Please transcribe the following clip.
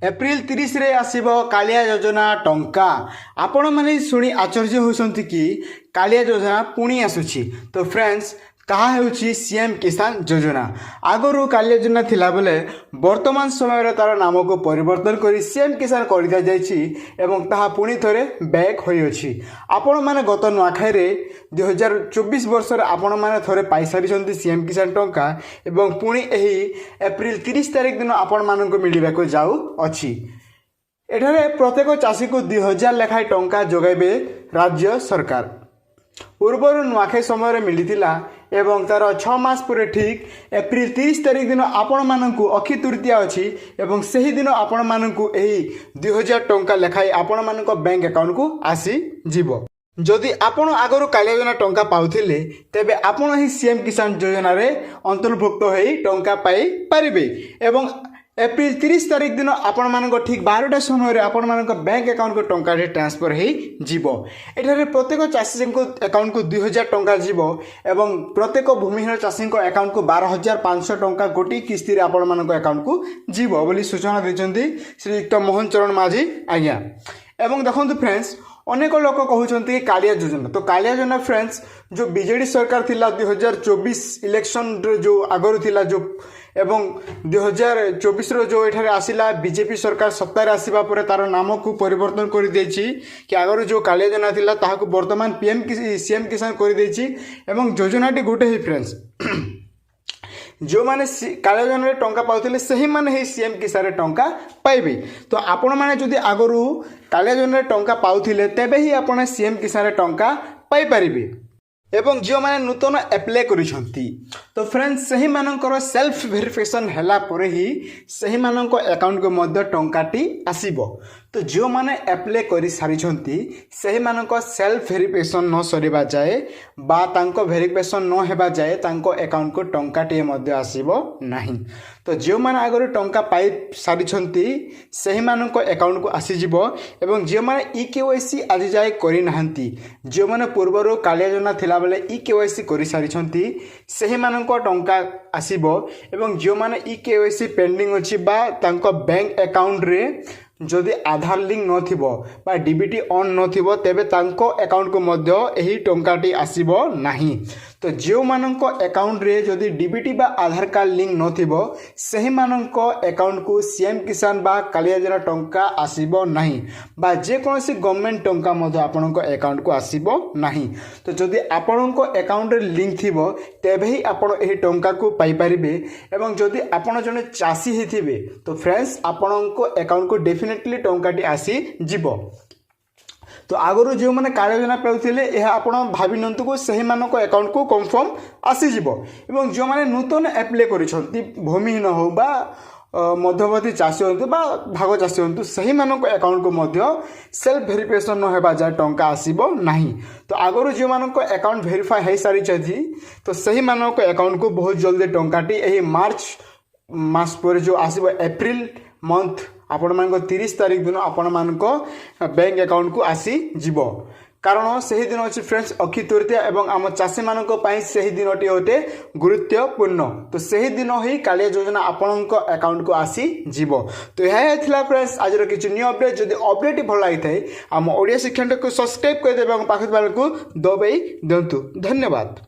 April 30 रे आसीबो कालिया योजना टंका। आपण माने सुनी आश्चर्य होसंती कि कालिया योजना पुणी आसुछि। तो फ्रेंड्स कहा हेउछि सीएम किसान योजना। आगरू कालिया योजना थिला बेले वर्तमान समय रे तार नाम को परिवर्तन करी सीएम किसान कर दिया जायछि एवं ताहा पुणी थरे बैक होई अछि। आपण माने गत नुआखाई रे 2024 वर्ष रे आपण माने थरे पाई सारिछंती सीएम किसान टंका एवं पुणी एही एप्रिल 30 तारिख दिन आपण मानन को मिलिबा को जाउ अछि। एठारे प्रत्येक चाषी को 2000 लेखाय टंका जोगाइबे राज्य सरकार। पूर्वर नुआखाई समय मिलता एवं तार 6 मास पर ठीक एप्रिल 30 तारिख दिन आपण मानकु अक्षय तृतीया अछि एवं सही दिन आपण मानकु एही 2000 टंका लेखाई आपण मानक बैंक अकाउंट को आसी जीवो। जदि आपण आगरो कालिया योजना टंका पाउथिले तेबे आपण ही सीएम किसान योजना रे अंतर्भुक्त होई टंका पाई परिबे एवं एप्रिल 30 तारिख दिन आपण मानक ठीक 12टा समय आपण मानक बैंक अकाउंट को टंका ट्रांसफर हो जीवो। एठारे प्रत्येक चाषी को अकाउंट को 2000 टंका जीवो एवं प्रत्येक भूमिहीन चाषी को अकाउंट को 12500 टंका गोटी किस्ती आपण मानक अकाउंट को जीवो बोली सूचना देचंती श्रीयुक्त मोहन चरण माझी आज्ञा। एवं देखंतु फ्रेंड्स अनेक लोक कहउछंती कालिया योजना। तो कालिया योजना फ्रेंड्स जो बीजेडी सरकार थिला 2024 इलेक्शन जो आगरू थिला जो एवं 2024 रो जो एठारे आसिला बीजेपी सरकार सत्तार आसीबा परे तार नाम को परिवर्तन कर देछि कि आगरू जो कालिया योजना थिला ताहाको वर्तमान पीएम सीएम किसान कर देछि एवं योजनाटी गोटे ही फ्रेंड्स जो माने कालिया योजना रे टंका पाउथिले सही माने ही सीएम किसान रे टंका पाइबे। तो आपण माने जदि आगरू कालिया योजना रे टंका पाउथिले तेबे ही आपण सीएम किसान रे टंका पाई परिबे एवं जो माने नूतन अप्लाई करिसंती। तो फ्रेंड्स सही मानकर सेल्फ वेरिफिकेशन हैला परे ही सही मानक अकाउंट को मध्य टंकाटी आसीबो। तो जो माने अप्लाई करि सारिछंती सही मानक सेल्फ वेरिफिकेशन न सरिबा जाए बा तांको वेरिफिकेशन न हेबा जाए तांको अकाउंट को टंकाटी मध्य आसीबो नाही। तो जो माने आगर टंका पाई सारिछंती सही मानक अकाउंट को आसी जिवो एवं जो माने ईकेवाईसी आज जाए करि नाहंती जो माने पूर्वरो कालिया योजना थिला बेले ईकेवाईसी करि सारिछंती सही मानक टंका आसीबो एवं जो माने ईकेवाईसी पेंडिंग अछि बा तांको बैंक अकाउंट रे जदि आधार लिंक नथिबो बा डीबीटी ऑन नथिबो तेबे तांको अकाउंट को मध्य एही टंकाटी आसीबो नाही। तो जो मानक अकाउंट रे जदि डीबीटी बा आधार कार्ड लिंक नथिबो सही मानक अकाउंट को सीएम किसान बा कालिया योजना टंका आसीबो नाही बा जे कोनसी गवर्नमेंट टंका मध्य आपनक अकाउंट को आसीबो नाही। तो जदि आपनक अकाउंट रे लिंक थिबो तेबे ही आपण एही टंका को पाई परिबे एवं जदि आपण जने चासी हिथिबे तो फ्रेंड्स आपनक अकाउंट को डेफिनेटली टंकाटी आसी जीवो। तो आगरू जो मैंने कालिया योजना पाउथिले यह आपण भाबी नंतु को सही मानक अकाउंट को कंफर्म आसी जीवो एवं जो मैंने नूतन अप्लाई करिसंती भूमिहीन हो बा मध्यवर्ती चाषी हूँ बा भाग चाषी हूँ सही मानक अकाउंट को मध्य सेल्फ वेरिफिकेशन न होबा जाए टंका आसीबो नाही। तो आगरू जो मानक अकाउंट वेरीफाई हो सारी तो सही मानक अकाउंट को बहुत जल्दी टंकाटी यही मार्च मास पर जो आसीबो एप्रिल मंथ आपण मानक 30 तारिख दिन आपण मानक बैंक अकाउंट को आसी जीवो। कारण सही दिन अच्छी फ्रेंड्स अक्षय तृतीया एवं आम चाषी मानक पई सही दिनटी होते गुरुत्वपूर्ण। तो सही दिन ही कालिया योजना आपणक अकाउंट को आसी जीवो। तो यह थिला फ्रेंड्स आज किछि न्यू अपडेट। जदि अपडेट भल लागि थाए आम ओडिया शिक्षण को सब्सक्राइब कर देबे एवं पाखत वाला को दबाई दिंतु। धन्यवाद।